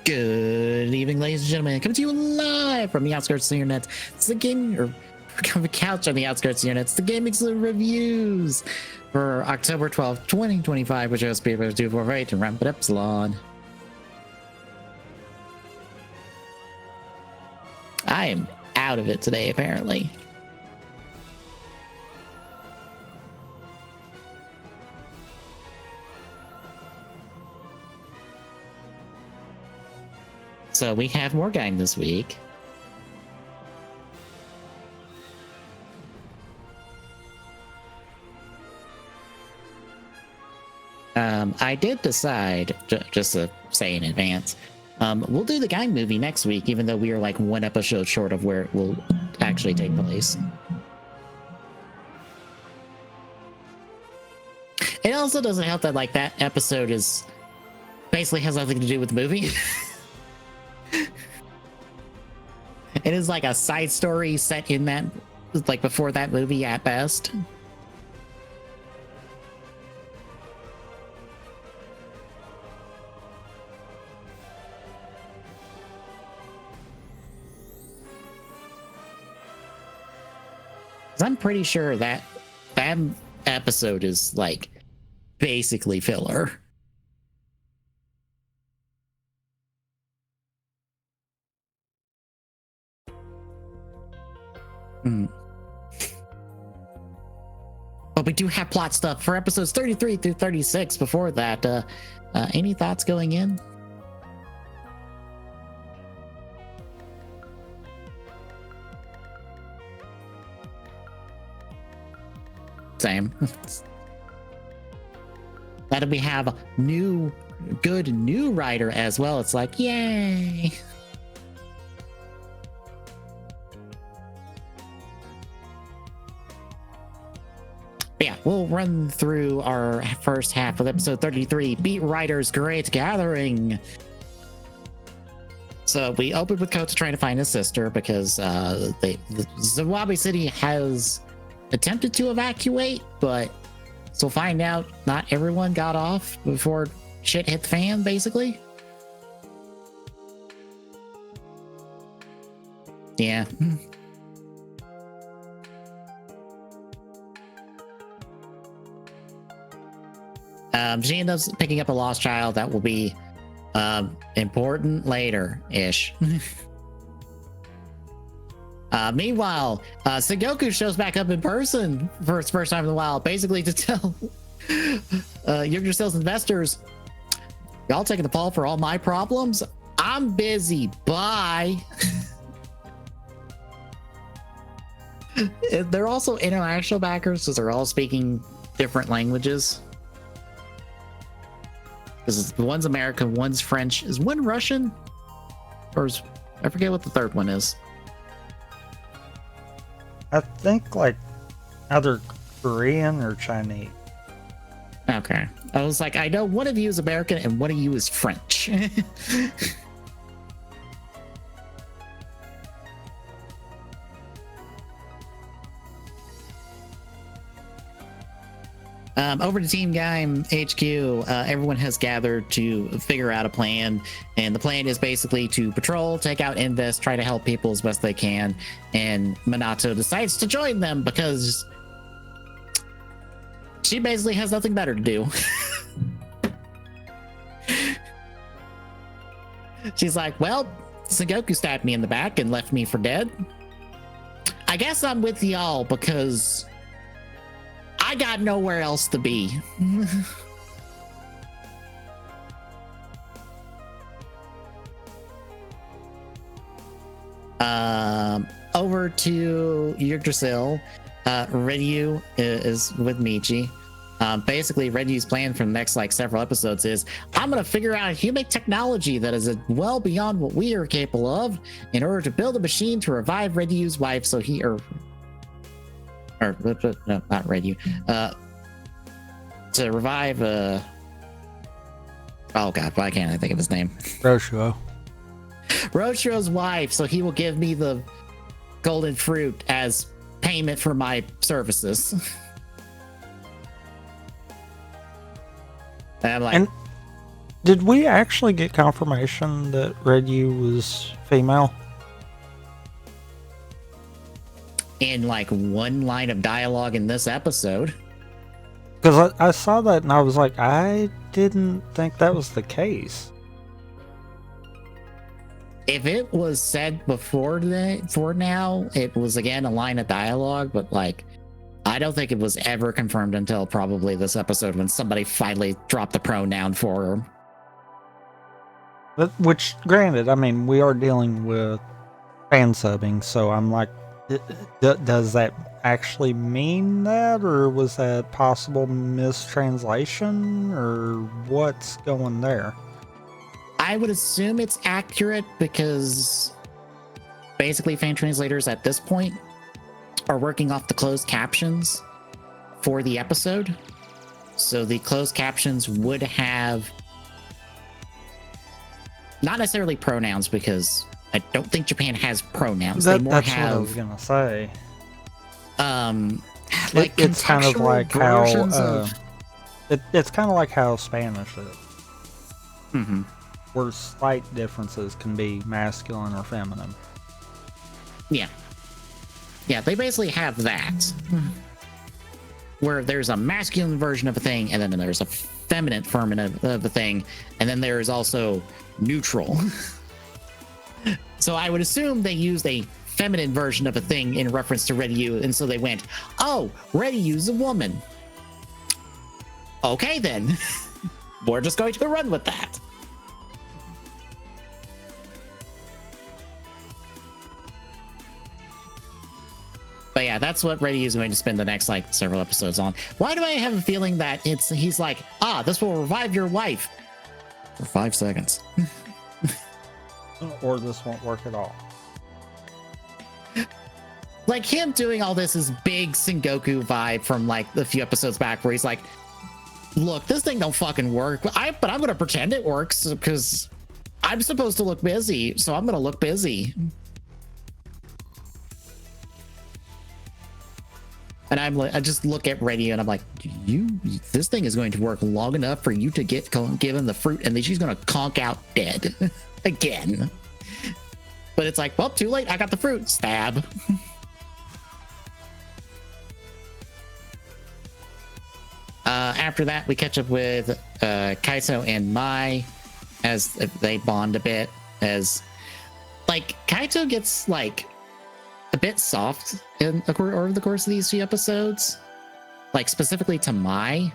Good evening, ladies and gentlemen. Coming to you live from the outskirts of the internet. It's the gaming, or from the couch on the outskirts of the internet. It's the Gaming Reviews for October 12th, 2025, which is Speedbird 248 and Rampant Epsilon. I am out of it today, apparently. So we have more Gaim this week. I did decide, just to say in advance, we'll do the Gaim movie next week, even though we are like one episode short of where it will actually take place. It also doesn't help that like that episode is basically has nothing to do with the movie. It is like a side story set in that, like before that movie at best. I'm pretty sure that that episode is like basically filler. But we do have plot stuff for episodes 33 through 36 before that. Any thoughts going in? Same. That we have a good new writer as well. It's like, yay. Yeah, we'll run through our first half of episode 33, Beat Writers Great Gathering. So we opened with Kota trying to find his sister because the Zawabi City has attempted to evacuate, but so find out not everyone got off before shit hit the fan, basically. Yeah. She ends up picking up a lost child that will be important later-ish. Meanwhile, Sengoku shows back up in person for its first time in a while, basically to tell Yggdrasil's investors, y'all taking the fall for all my problems? I'm busy, bye. They're also international backers, because they're all speaking different languages. Because one's American, one's French. Is one Russian? Or is, I forget what the third one is. I think like either Korean or Chinese. Okay. I was like, I know one of you is American and one of you is French. Over to Team Gaim HQ, everyone has gathered to figure out a plan, and the plan is basically to patrol, take out Invest, try to help people as best they can, and Minato decides to join them because she basically has nothing better to do. She's like, well, Sengoku stabbed me in the back and left me for dead. I guess I'm with y'all because I got nowhere else to be. Over to Yggdrasil, Redyu is with Michi. Basically, Redyu's plan for the next like several episodes is, I'm gonna figure out a human technology that is well beyond what we are capable of in order to build a machine to revive Redyu's wife so he no, not Redyu. To revive oh god, why can't I think of his name? Roshuo's wife, so he will give me the golden fruit as payment for my services. And I'm like, Did we actually get confirmation that Redyu was female? In like one line of dialogue in this episode. Because I saw that and I was like, I didn't think that was the case. If it was said before for now, it was again a line of dialogue, but like I don't think it was ever confirmed until probably this episode when somebody finally dropped the pronoun for her. Which, granted, I mean, we are dealing with fan subbing, so I'm like, does that actually mean that, or was that possible mistranslation, or what's going there? I would assume it's accurate because basically fan translators at this point are working off the closed captions for the episode. So the closed captions would have not necessarily pronouns, because I don't think Japan has pronouns. They more that's have, what I was gonna say. Like it's kind of like how of... it's kind of like how Spanish is, mm-hmm. where slight differences can be masculine or feminine. Yeah, they basically have that, where there's a masculine version of a thing, and then there's a feminine version of a thing, and then there's also neutral. So I would assume they used a feminine version of a thing in reference to Redyu, and so they went, oh, Redyu's a woman. Okay, then. We're just going to run with that. But yeah, that's what Redyu is going to spend the next like several episodes on. Why do I have a feeling that he's like, this will revive your wife for 5 seconds. Or this won't work at all. Like him doing all this is big Sengoku vibe from like a few episodes back, where he's like, look, this thing don't fucking work, but I'm gonna pretend it works because I'm supposed to look busy, so I'm gonna look busy. And I just look at Redyu and I'm like, this thing is going to work long enough for you to get given the fruit, and then she's gonna conk out dead again. But it's like, well, too late. I got the fruit. Stab. After that, we catch up with Kaito and Mai as they bond a bit. As like Kaito gets like a bit soft over the course of these few episodes, like specifically to Mai.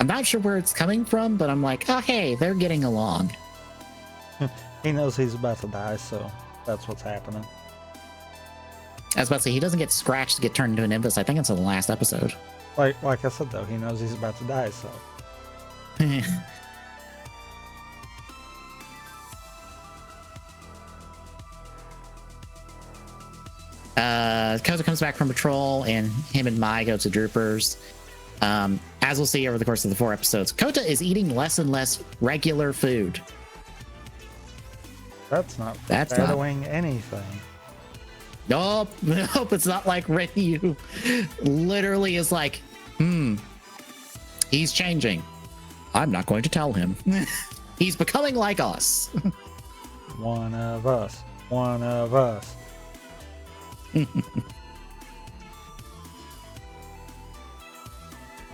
I'm not sure where it's coming from, but I'm like, oh hey, they're getting along. He knows he's about to die, so that's what's happening. I was about to say, he doesn't get scratched to get turned into an Nimbus. I think it's in the last episode. Like I said, though, he knows he's about to die, so. Koza comes back from patrol, and him and Mai go to Droopers. As we'll see over the course of the 4 episodes, Kota is eating less and less regular food. That's not foreshadowing anything. Nope, it's not like Redyu literally is like, he's changing. I'm not going to tell him. He's becoming like us. One of us. One of us.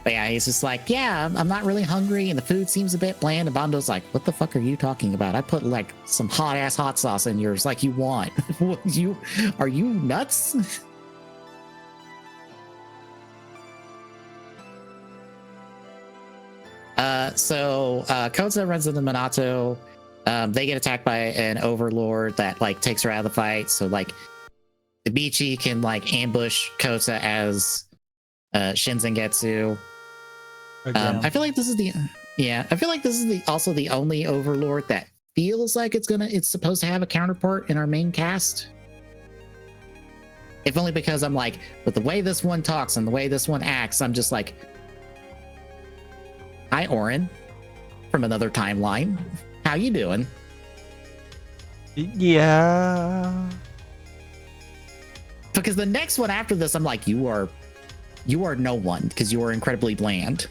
But yeah, he's just like, yeah, I'm not really hungry, and the food seems a bit bland. And Bando's like, what the fuck are you talking about? I put like some hot ass hot sauce in yours like you want. Are you nuts? So Koza runs into Minato. They get attacked by an overlord that like takes her out of the fight. So like the Bichi can like ambush Koza as Shinzengetsu. I feel like this is also the only overlord that feels like it's supposed to have a counterpart in our main cast. If only because I'm like, with the way this one talks and the way this one acts, I'm just like, hi Orin from another timeline, how you doing? Yeah, because the next one after this, I'm like, you are no one, because you are incredibly bland.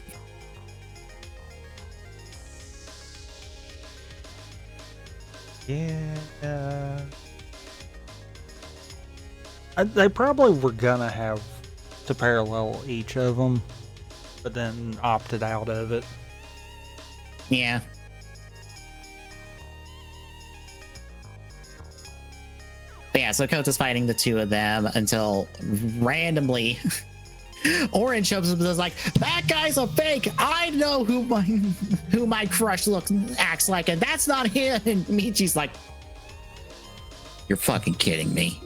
Yeah. They probably were gonna have to parallel each of them, but then opted out of it. Yeah. But yeah, so Kota's fighting the two of them until randomly Orange shows up and is like, that guy's a fake. I know who my crush acts like, and that's not him. And Michi's like, you're fucking kidding me.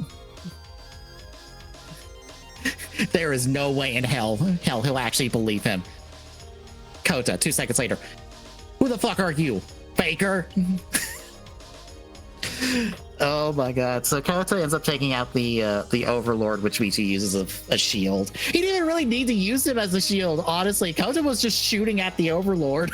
There is no way in hell he'll actually believe him. Kota, 2 seconds later, who the fuck are you, faker? Oh my god. So Kota ends up taking out the Overlord, which Michi uses as a shield. He didn't even really need to use him as a shield, honestly. Kota was just shooting at the Overlord.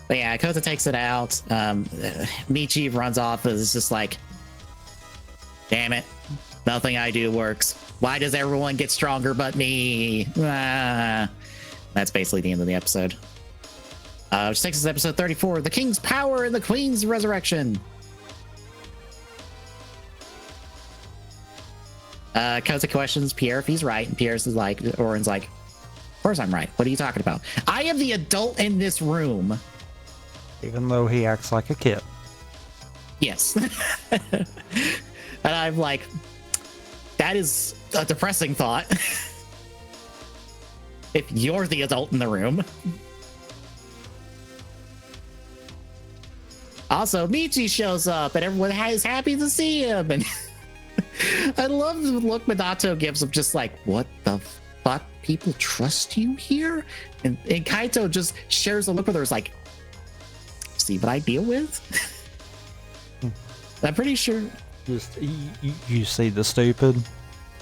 But yeah, Kota takes it out. Michi runs off and is just like, damn it, nothing I do works. Why does everyone get stronger but me? Ah. That's basically the end of the episode. Which takes us to episode 34, The King's Power and the Queen's Resurrection. Kota questions Pierre if he's right, and Pierre's like, Oren's like, of course I'm right. What are you talking about? I am the adult in this room. Even though he acts like a kid. Yes. And I'm like, that is a depressing thought. If you're the adult in the room. Also, Michi shows up and everyone is happy to see him. And I love the look Minato gives him, just like, what the fuck? People trust you here? And Kaito just shares a look with her, is like, see what I deal with? I'm pretty sure. Just you see the stupid.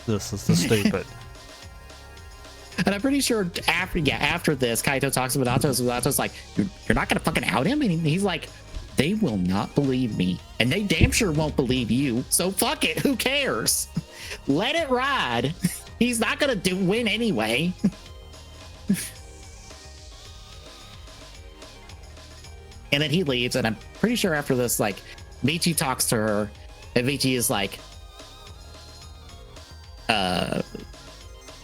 This is the stupid. And I'm pretty sure after this, Kaito talks to Minato. So Minato's like, you're not gonna fucking out him? And he's like, they will not believe me, and they damn sure won't believe you. So fuck it. Who cares? Let it ride. He's not gonna win anyway. And then he leaves, and I'm pretty sure after this, like, Michi talks to her, and Michi is like,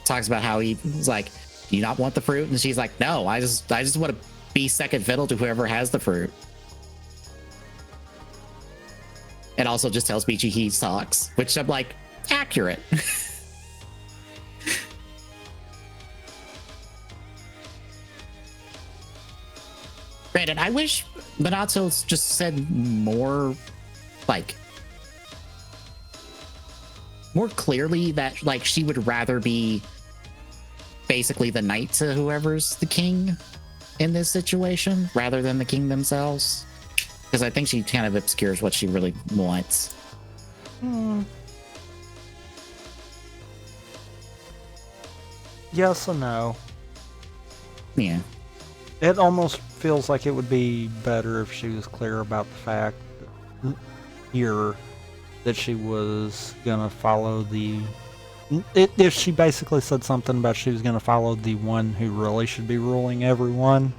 talks about how he's like, do you not want the fruit? And she's like, no, I just want to be second fiddle to whoever has the fruit. And also just tells Michi he sucks, which I'm like, accurate. Granted, I wish Minato just said more, like, more clearly that, like, she would rather be basically the knight to whoever's the king in this situation rather than the king themselves. Because I think she kind of obscures what she really wants. Yes and no. Yeah. It almost feels like it would be better if she was clear about the fact here that she was gonna follow if she basically said something about she was gonna follow the one who really should be ruling everyone,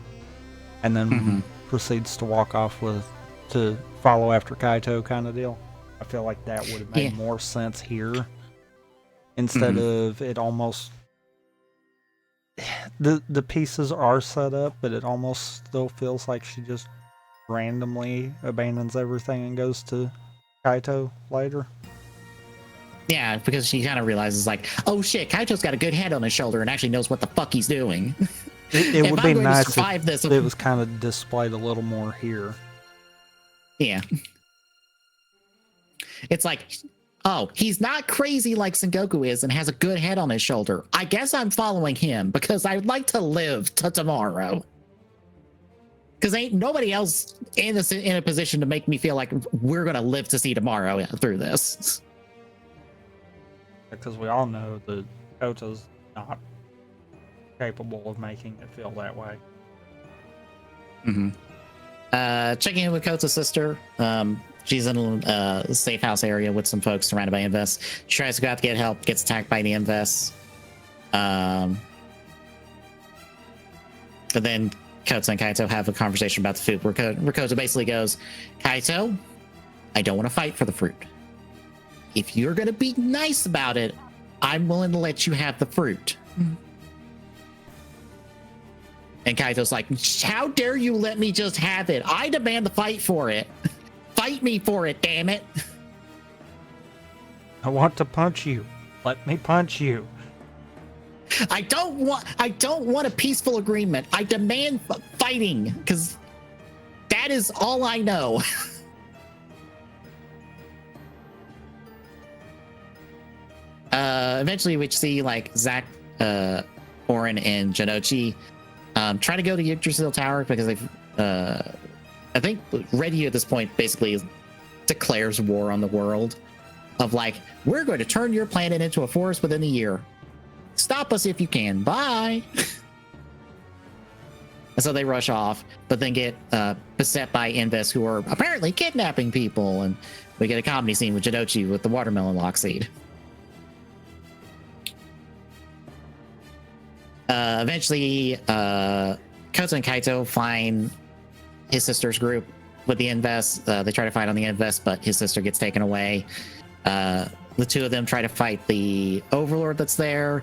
and then proceeds to walk off to follow after Kaito kind of deal. I feel like that would have made more sense here instead of it almost. The pieces are set up, but it almost still feels like she just randomly abandons everything and goes to Kaito later. Yeah, because she kind of realizes, like, oh shit, Kaito's got a good head on his shoulder and actually knows what the fuck he's doing. It would be nice if it was kind of displayed a little more here. Yeah. It's like, oh, he's not crazy like Sengoku is and has a good head on his shoulder. I guess I'm following him because I'd like to live to tomorrow. Because ain't nobody else in a position to make me feel like we're going to live to see tomorrow through this. Because we all know that Kota's not capable of making it feel that way. Checking in with Kota's sister. She's in a safe house area with some folks surrounded by Invest. She tries to go out to get help, gets attacked by the Invest. But then Kota and Kaito have a conversation about the food where Kota basically goes, Kaito, I don't want to fight for the fruit. If you're going to be nice about it, I'm willing to let you have the fruit. And Kaito's like, how dare you let me just have it? I demand the fight for it. Fight me for it, damn it. I want to punch you. Let me punch you. I don't want a peaceful agreement. I demand fighting, because that is all I know. Eventually we see like Zack, Orin, and Janochi try to go to Yggdrasil Tower because they've I think Red at this point basically declares war on the world of like, we're going to turn your planet into a forest within a year. Stop us if you can. Bye. And so they rush off, but then get beset by Invest, who are apparently kidnapping people, and we get a comedy scene with Janochi with the watermelon lock seed. Eventually, Kota and Kaito find his sister's group with the Invest. They try to fight on the Invest, but his sister gets taken away. The two of them try to fight the Overlord that's there.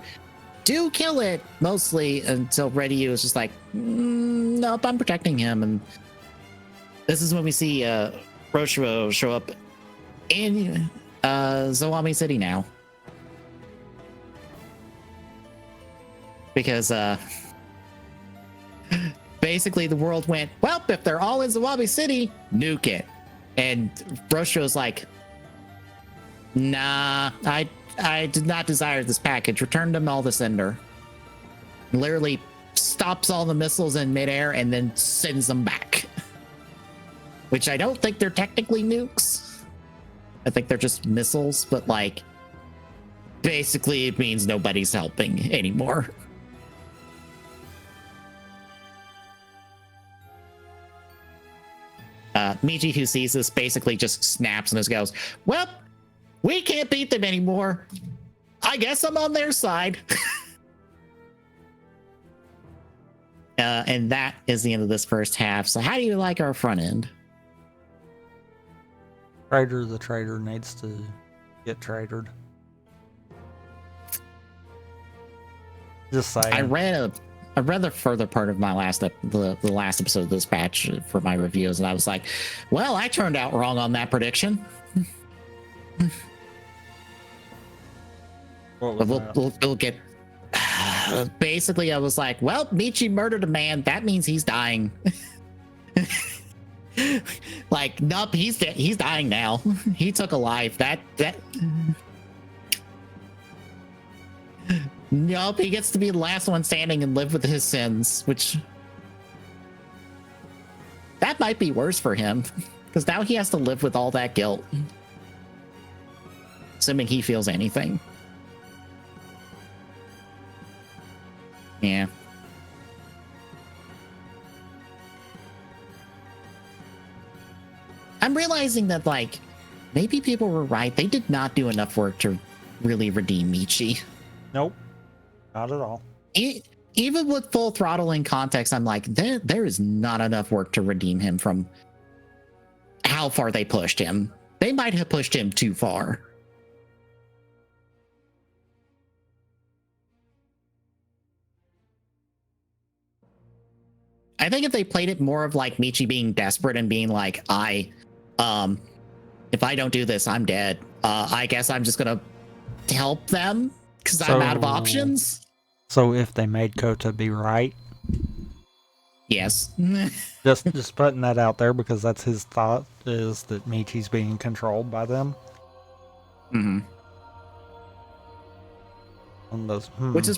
Do kill it, mostly, until Redyu is just like, nope, I'm protecting him. And this is when we see Roshiro show up in Zawami City now. Because basically the world went, well, if they're all in Zawami City, nuke it. And Roshiro's like, nah, I did not desire this package. Return them all to sender. Literally stops all the missiles in midair and then sends them back. Which I don't think they're technically nukes. I think they're just missiles, but like, basically it means nobody's helping anymore. Michi, who sees this, basically just snaps and just goes, well, we can't beat them anymore. I guess I'm on their side. And that is the end of this first half. So how do you like our front end? The trader needs to get tradered. Just saying. I read the further part of my the last episode of this batch for my reviews, and I was like, well, I turned out wrong on that prediction. We'll get. Basically, I was like, well, Michi murdered a man. That means he's dying. Like, nope, he's dying now. He took a life. That. Nope, he gets to be the last one standing and live with his sins, which that might be worse for him, because now he has to live with all that guilt. Assuming he feels anything. Yeah. I'm realizing that, like, maybe people were right. They did not do enough work to really redeem Michi. Nope. Not at all. Even with Full Throttle in context, I'm like, there is not enough work to redeem him from how far they pushed him. They might have pushed him too far. I think if they played it more of like Michi being desperate and being like, if I don't do this, I'm dead. I guess I'm just gonna help them because I'm out of options. So if they made Kota be right, yes. just putting that out there because that's his thought, is that Michi's being controlled by them. Mm-hmm. On those, Which is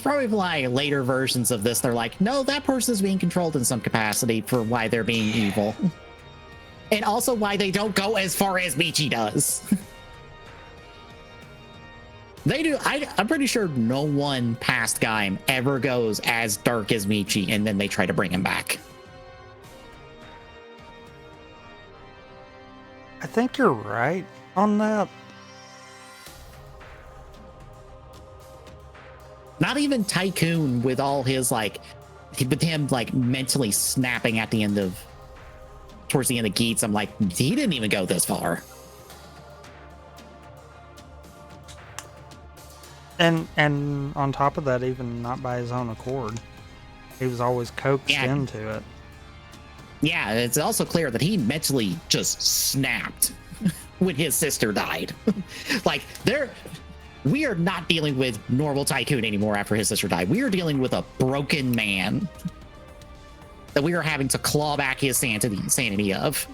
probably why later versions of this, they're like, no, that person is being controlled in some capacity for why they're being evil. And also why they don't go as far as Michi does. They do. I'm pretty sure no one past Gaim ever goes as dark as Michi, and then they try to bring him back. I think you're right on that. Not even Tycoon with all his like, with him like mentally snapping at the end of, towards the end of Geats. I'm like, he didn't even go this far. And on top of that, even not by his own accord, he was always coaxed into it. Yeah, it's also clear that he mentally just snapped when his sister died. Like, we are not dealing with normal Tycoon anymore after his sister died. We are dealing with a broken man that we are having to claw back his sanity of.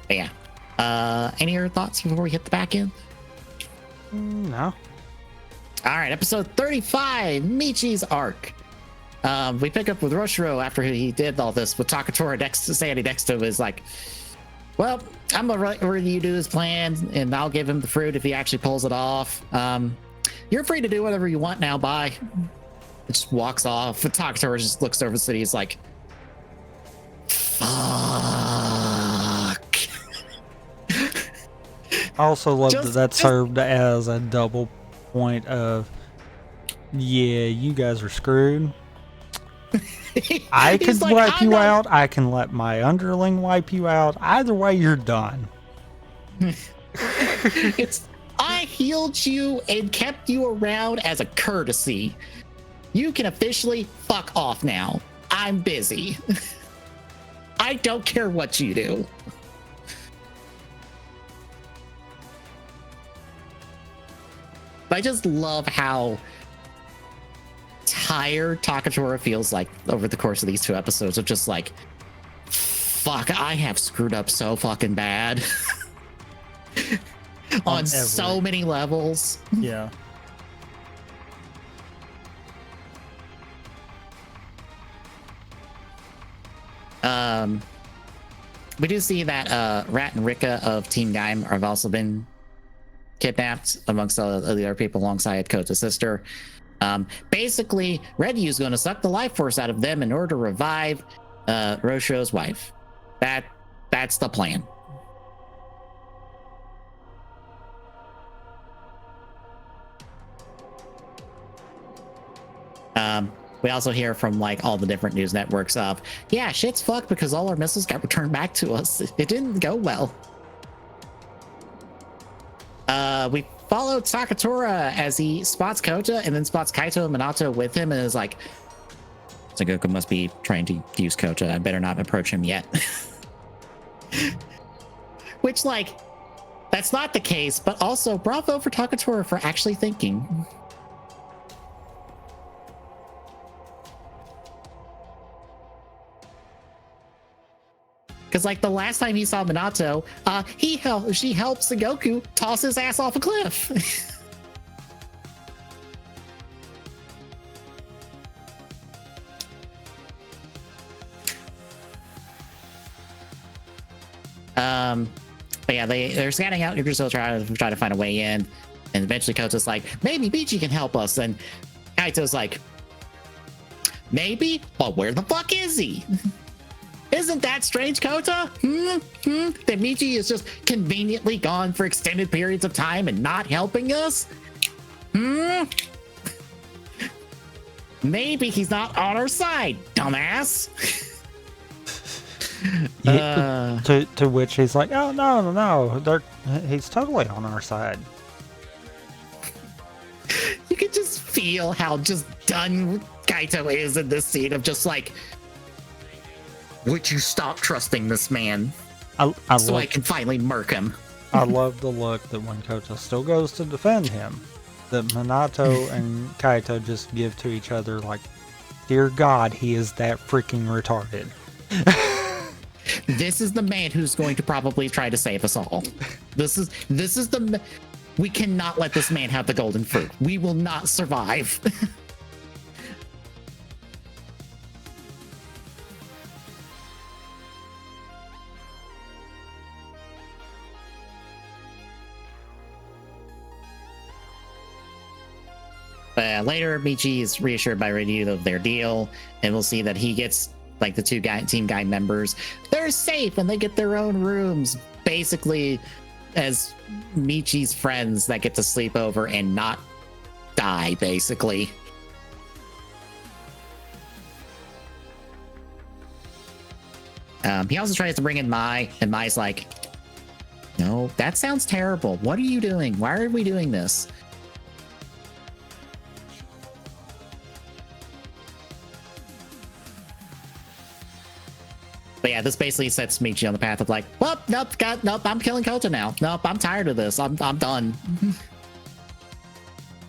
But yeah. Any other thoughts before we hit the back end? No. All right, episode 35, Michi's arc. We pick up with Roshiro after he did all this with Takatora standing next to him. Is like, well, I'm gonna let you do his plan, and I'll give him the fruit if he actually pulls it off. You're free to do whatever you want now. Bye. It just walks off. Takatora just looks over the city. He's like, fuck. I also love that served as a double point of, yeah, you guys are screwed. I could wipe you out. I can let my underling wipe you out. Either way, you're done. I healed you and kept you around as a courtesy. You can officially fuck off now. I'm busy. I don't care what you do. I just love how tired Takatora feels like over the course of these 2 episodes of just like, fuck, I have screwed up so fucking bad. on so many levels. Yeah. We do see that Rat and Rika of Team Gaim have also been kidnapped amongst all the other people alongside Kota's sister. Basically, Redyu's going to suck the life force out of them in order to revive Roshiro's wife. That's the plan. We also hear from like all the different news networks of, yeah, shit's fucked because all our missiles got returned back to us. It didn't go well. We follow Takatora as he spots Kota and then spots Kaito and Minato with him and is like, Sengoku must be trying to use Kota. I better not approach him yet. Which, like, that's not the case, but also bravo for Takatora for actually thinking. Because, like, the last time he saw Minato, she helped Sengoku toss his ass off a cliff. But yeah, they're scanning out Yggdrasil trying to find a way in, and eventually Kota's like, maybe Michi can help us, and Kaito's like, maybe, but where the fuck is he? Isn't that strange, Kota? That Michi is just conveniently gone for extended periods of time and not helping us? Maybe he's not on our side, dumbass. To which he's like, oh, no, he's totally on our side. You can just feel how just done Kaito is in this scene of just like, would you stop trusting this man I can finally murk him? I love the look that when Kota still goes to defend him, that Minato and Kaito just give to each other like, dear God, he is that freaking retarded. This is the man who's going to probably try to save us all. This is we cannot let this man have the golden fruit. We will not survive. Later, Michi is reassured by Ryu of their deal, and we'll see that he gets like the Team Gaim members. They're safe and they get their own rooms, basically as Michi's friends that get to sleep over and not die, basically. He also tries to bring in Mai, and Mai's like, no, that sounds terrible. What are you doing? Why are we doing this? But yeah, this basically sets Michi on the path of like, well, nope, I'm killing Kota now. Nope, I'm tired of this. I'm done.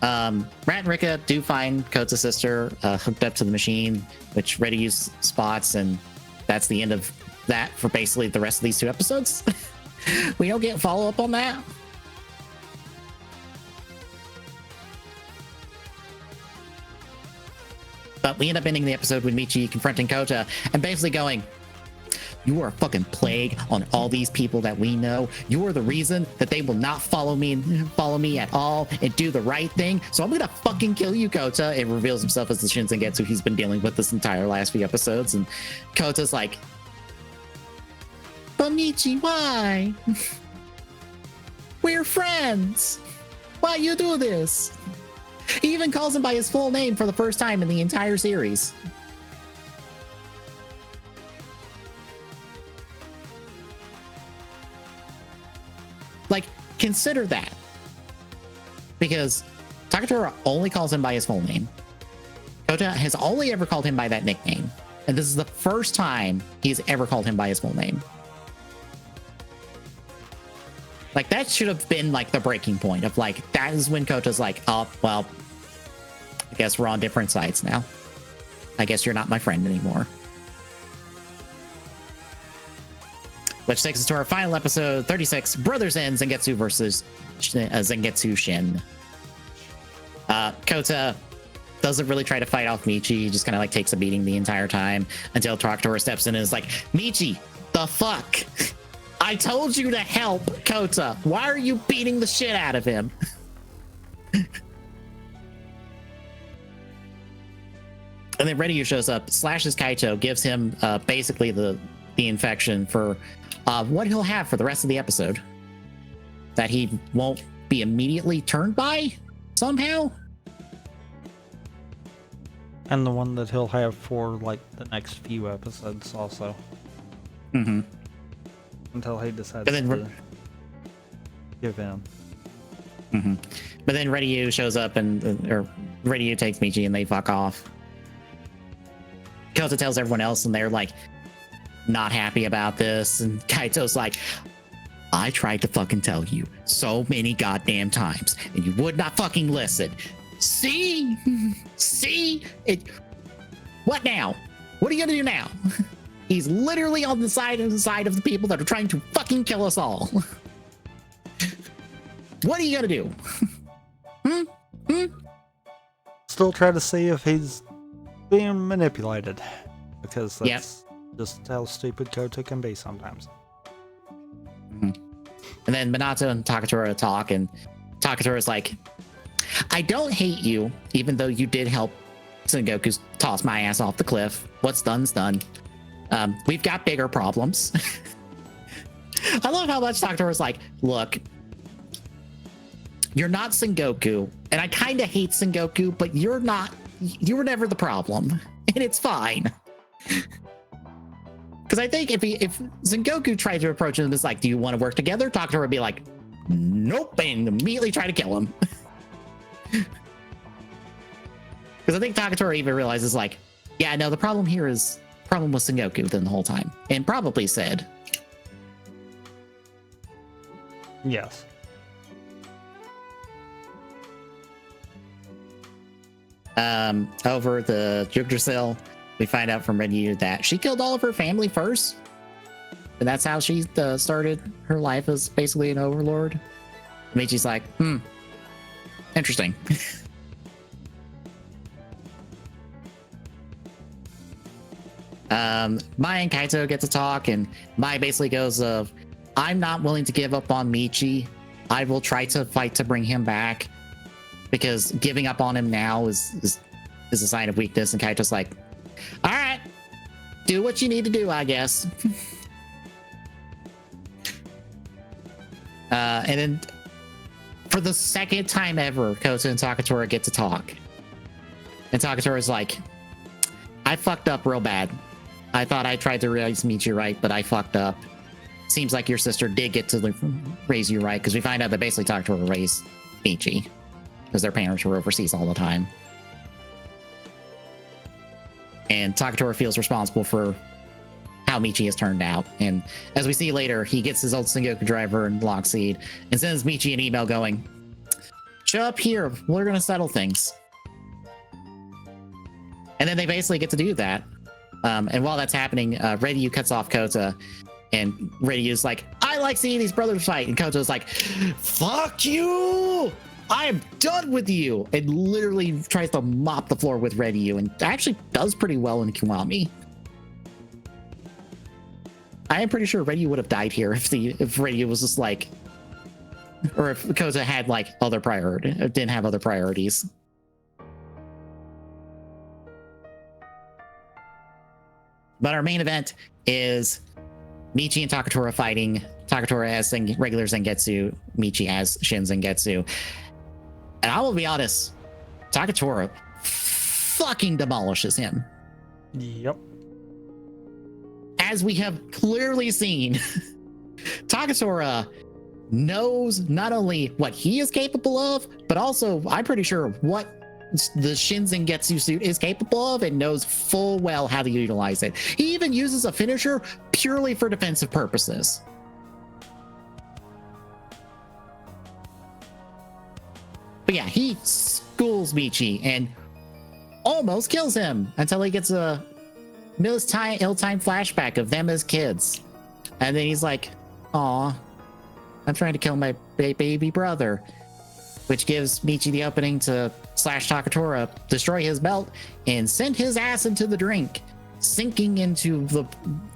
Rat and Rika do find Kota's sister hooked up to the machine, which Ryu spots, and that's the end of that for basically the rest of these 2 episodes. We don't get follow-up on that. But we end up ending the episode with Michi confronting Kota and basically going, you are a fucking plague on all these people that we know. You are the reason that they will not follow me at all and do the right thing. So I'm gonna fucking kill you, Kota. It reveals himself as the Shinsengetsu he's been dealing with this entire last few episodes. And Kota's like, but Michi, why? We're friends. Why you do this? He even calls him by his full name for the first time in the entire series. Like, consider that. Because Takatora only calls him by his full name. Kota has only ever called him by that nickname. And this is the first time he's ever called him by his full name. Like, that should have been, like, the breaking point of, like, that is when Kota's like, oh, well, I guess we're on different sides now. I guess you're not my friend anymore. Which takes us to our final episode, 36, Brothers N Zangetsu versus Zangetsu Shin. Kota doesn't really try to fight off Michi. He just kind of, like, takes a beating the entire time until Traktor steps in and is like, Michi, the fuck? I told you to help Kota. Why are you beating the shit out of him? And then Ryu shows up, slashes Kaito, gives him basically the infection for what he'll have for the rest of the episode. That he won't be immediately turned by somehow. And the one that he'll have for like the next few episodes also. Mm-hmm. Until he decides to give in. Mm-hmm. But then Ryu shows up or Ryu takes Michi and they fuck off. Kota tells everyone else and they're like not happy about this. And Kaito's like, I tried to fucking tell you so many goddamn times and you would not fucking listen. See? What now? What are you gonna do now? He's literally on the side of the people that are trying to fucking kill us all. What are you gonna do? Still try to see if he's being manipulated. Because that's just how stupid Kota can be sometimes. Mm-hmm. And then Minato and Takatora talk, and Takatora's like, I don't hate you, even though you did help Sengoku toss my ass off the cliff. What's done's done. We've got bigger problems. I love how much Takatora's like, look, you're not Sengoku, and I kind of hate Sengoku, but you were never the problem, and it's fine. Because I think if Sengoku tried to approach him as like, do you want to work together? Takatora would be like, nope, and immediately try to kill him. Because I think Takatora even realizes like, yeah, no, the problem here is problem with Sengoku then the whole time, and probably said, yes. Over the Yggdrasil, we find out from Ryu that she killed all of her family first, and that's how she started her life as basically an overlord. Michi's like, interesting. Mai and Kaito get to talk, and Mai basically goes of, I'm not willing to give up on Michi. I will try to fight to bring him back. because giving up on him now is a sign of weakness. And Kaito's like, all right, do what you need to do, I guess. And then for the second time ever, Kota and Takatora get to talk. And Takatora's like, I fucked up real bad. I thought I tried to raise Michi right, but I fucked up. Seems like your sister did get to raise you right, because we find out that basically Takatora raised Michi because their parents were overseas all the time. And Takatora feels responsible for how Michi has turned out. And as we see later, he gets his old Sengoku driver and Lockseed and sends Michi an email going, show up here, we're going to settle things. And then they basically get to do that. And while that's happening, Ryu cuts off Kota, and Ryu's like, I like seeing these brothers fight. And Kota's like, fuck you! I am done with you! And literally tries to mop the floor with Ryu, and actually does pretty well in Kiwami. I am pretty sure Ryu would have died here if Ryu was just like, or if Kota had like other priority, didn't have other priorities. But our main event is Michi and Takatora fighting. Takatora as regular Zangetsu, Michi as Shin Zangetsu. And I will be honest, Takatora fucking demolishes him. Yep. As we have clearly seen, Takatora knows not only what he is capable of, but also, I'm pretty sure, what the Shin Zangetsu suit is capable of, and knows full well how to utilize it. He even uses a finisher purely for defensive purposes. But yeah, he schools Michi and almost kills him until he gets a ill-timed flashback of them as kids. And then he's like, aw, I'm trying to kill my baby brother. Which gives Michi the opening to slash Takatora, destroy his belt, and send his ass into the drink, sinking into the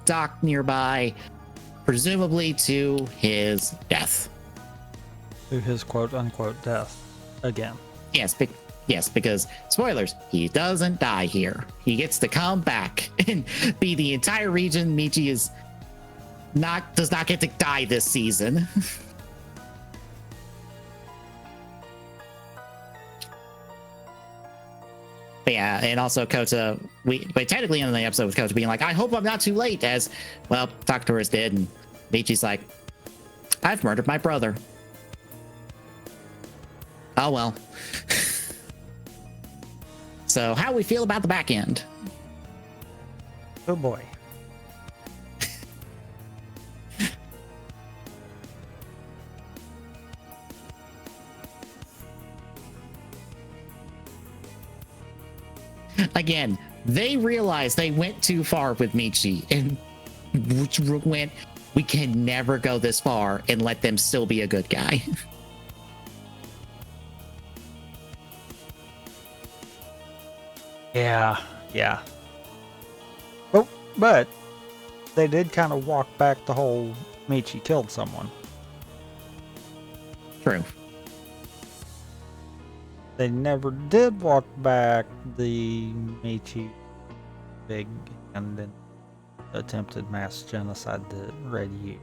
dock nearby, presumably to his death. To his quote-unquote death. Again. Yes, because, spoilers, he doesn't die here. He gets to come back and be the entire region. Michi does not get to die this season. But yeah, and also Kota, we technically ended the episode with Kota being like, I hope I'm not too late, as, well, Takatora's dead, and Michi's like, I've murdered my brother. Oh well. So how we feel about the back end? Oh boy. Again, they realized they went too far with Michi, and we can never go this far and let them still be a good guy. Yeah. Oh, but they did kind of walk back the whole Michi killed someone. True. They never did walk back the Michi big and then attempted mass genocide that Ryu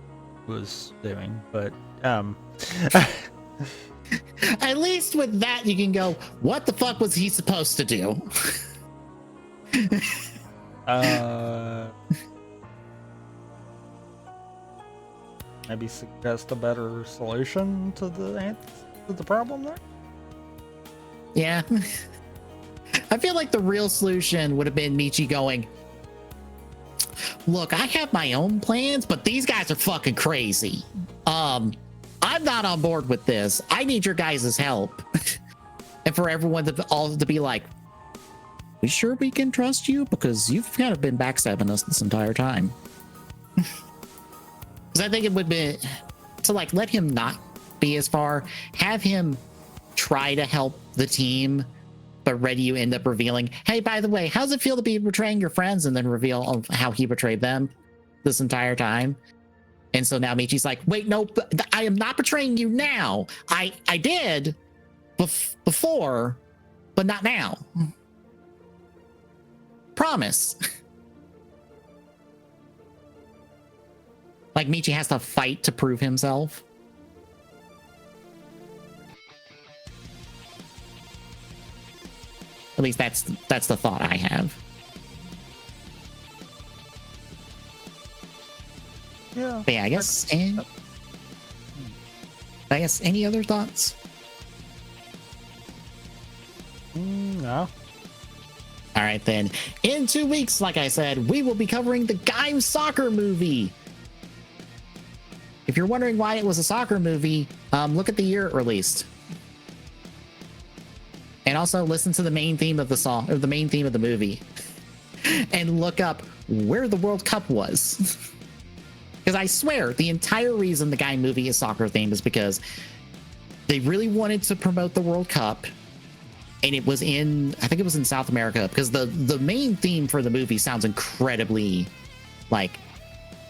was doing, but at least with that you can go, what the fuck was he supposed to do? Maybe suggest a better solution to the problem there. Yeah. I feel like the real solution would have been Michi going, look, I have my own plans, but these guys are fucking crazy. I'm not on board with this. I need your guys' help. And for everyone to be like, we sure we can trust you? Because you've kind of been backstabbing us this entire time. Because I think it would be to like let him not be as far, have him try to help the team, but Ryu end up revealing, hey, by the way, how's it feel to be betraying your friends? And then reveal how he betrayed them this entire time. And so now Michi's like, wait, no, I am not betraying you now. I did, before, but not now. Promise. Like Michi has to fight to prove himself. At least that's the thought I have. Yeah. But yeah, I guess any other thoughts? No. All right, then. In 2 weeks, like I said, we will be covering the Gaim soccer movie. If you're wondering why it was a soccer movie, look at the year it released. And also listen to the main theme of the song, or the main theme of the movie. And look up where the World Cup was. Because I swear, the entire reason the Gaim movie is soccer themed is because they really wanted to promote the World Cup. And it was in, I think it was in South America, because the main theme for the movie sounds incredibly, like,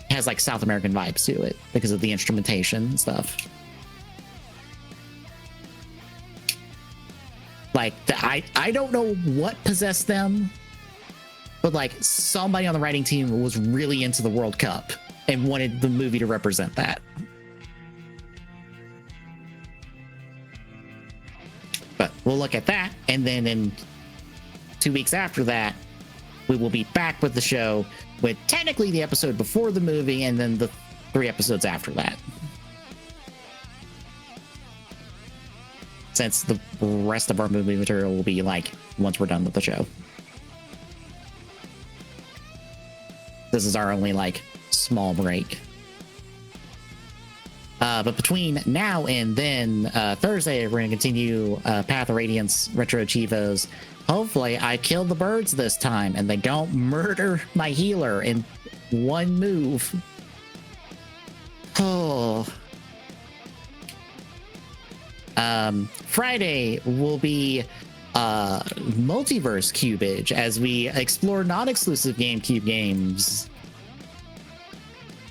has like South American vibes to it because of the instrumentation and stuff. Like, I don't know what possessed them, but like somebody on the writing team was really into the World Cup and wanted the movie to represent that. But we'll look at that, and then in 2 weeks after that, we will be back with the show with technically the episode before the movie, and then the 3 episodes after that. Since the rest of our movie material will be like once we're done with the show. This is our only like small break. But between now and then, Thursday, we're going to continue Path of Radiance Retro Chivos. Hopefully, I kill the birds this time and they don't murder my healer in one move. Oh. Friday will be Multiverse Cubage as we explore non-exclusive GameCube games.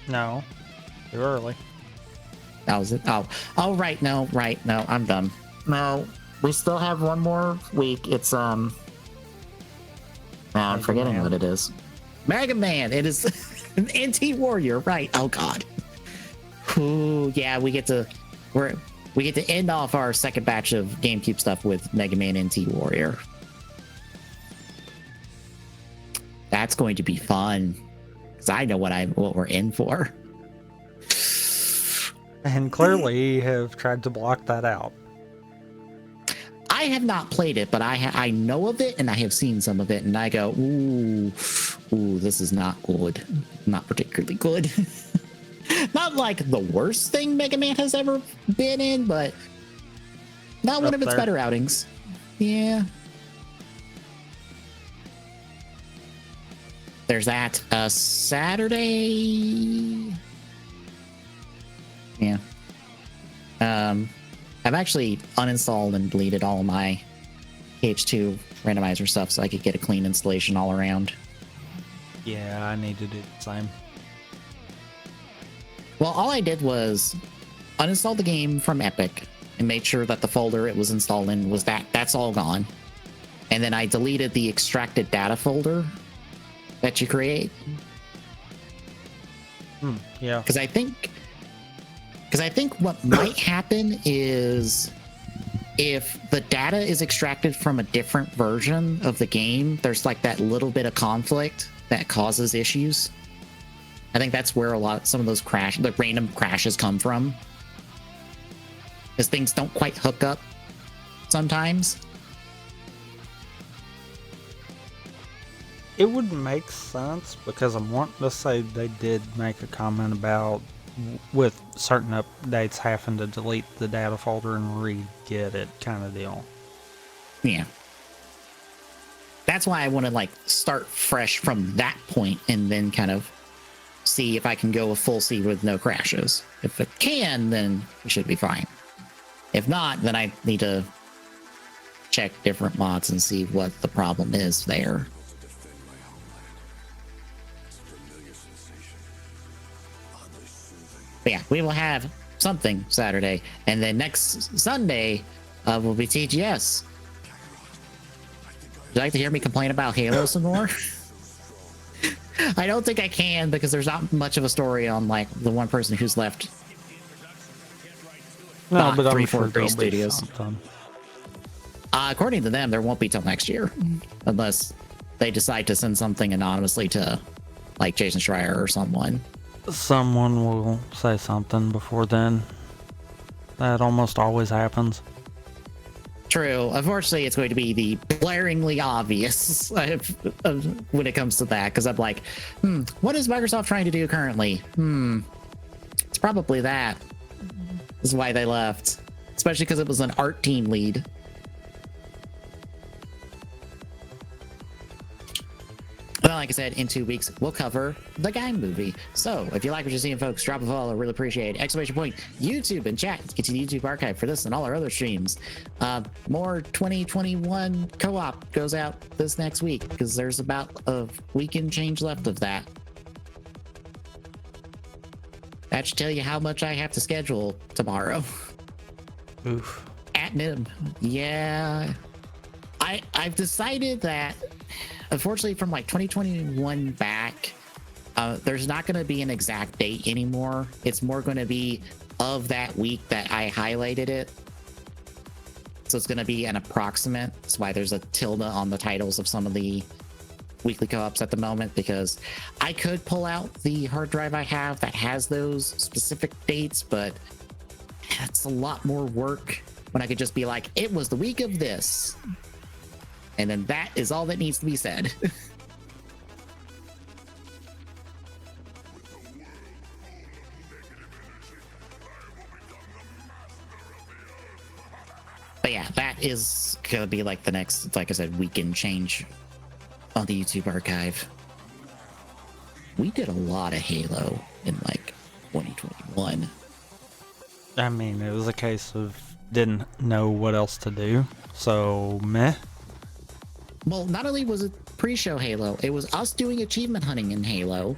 No. Too early. That was it. Oh, right. No, I'm done. No, we still have one more week. It's, I'm forgetting what it is. Mega Man. It is an NT Warrior, right? Oh, God. Ooh, yeah, we get to end off our second batch of GameCube stuff with Mega Man NT Warrior. That's going to be fun because I know what we're in for. And clearly have tried to block that out. I have not played it, but I know of it and I have seen some of it, and I go, ooh, this is not good. Not particularly good. Not like the worst thing Mega Man has ever been in, but not one of its better outings. Yeah. There's that. Saturday. Yeah. I've actually uninstalled and deleted all of my KH2 randomizer stuff so I could get a clean installation all around. Yeah, I need to do the same. Well, all I did was uninstall the game from Epic and made sure that the folder it was installed in was that's all gone. And then I deleted the extracted data folder that you create. Yeah. Because I think what might happen is if the data is extracted from a different version of the game, there's like that little bit of conflict that causes issues. I think that's where some of those random crashes come from. Because things don't quite hook up sometimes. It would make sense because I'm wanting to say they did make a comment about with certain updates having to delete the data folder and re-get it kind of deal. Yeah. That's why I want to like start fresh from that point and then kind of see if I can go a full C with no crashes. If it can, then it should be fine. If not, then I need to check different mods and see what the problem is there. But yeah, we will have something Saturday. And then next Sunday, will be TGS. Would you like to hear me complain about Halo some more? I don't think I can because there's not much of a story on like the one person who's left. No, but I'm 343 sure there'll be Studios. something. According to them, there won't be till next year, unless they decide to send something anonymously to like Jason Schreier or someone. Someone will say something before then. That almost always happens. True. Unfortunately, it's going to be the blaringly obvious when it comes to that, because I'm like, what is Microsoft trying to do currently? It's probably that. This is why they left, especially because it was an art team lead. Well, like I said, in 2 weeks, we'll cover the Gaim movie. So if you like what you're seeing, folks, drop a follow. Really appreciate it. Exclamation point, YouTube and chat. Get to the YouTube archive for this and all our other streams. More 2021 co-op goes out this next week because there's about a week and change left of that. That should tell you how much I have to schedule tomorrow. Oof. At NIM. Yeah. I've decided that, unfortunately, from like 2021 back, there's not going to be an exact date anymore. It's more going to be of that week that I highlighted it. So it's going to be an approximate. That's why there's a tilde on the titles of some of the weekly co-ops at the moment, because I could pull out the hard drive I have that has those specific dates, but it's a lot more work when I could just be like, it was the week of this. And then that is all that needs to be said. But yeah, that is gonna be like the next, like I said, weekend change on the YouTube archive. We did a lot of Halo in like 2021. I mean, it was a case of didn't know what else to do, so meh. Well, not only was it pre-show Halo, it was us doing achievement hunting in Halo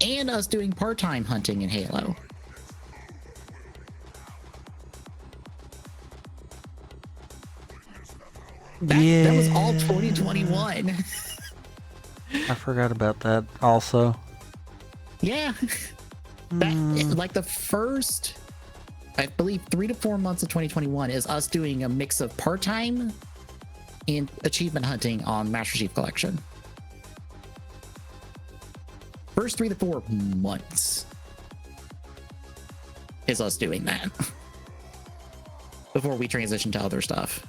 and us doing part-time hunting in Halo. That was all 2021. I forgot about that also. Yeah. That, like the first, I believe, 3 to 4 months of 2021 is us doing a mix of part-time and achievement hunting on Master Chief Collection. First 3 to 4 months is us doing that before we transition to other stuff.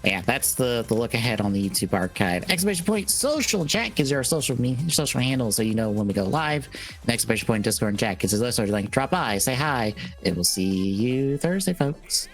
Yeah, that's the look ahead on the YouTube archive. Exclamation point social chat gives you our social handles so you know when we go live. And exclamation point Discord and chat gives us our link. Drop by, say hi. It will see you Thursday, folks.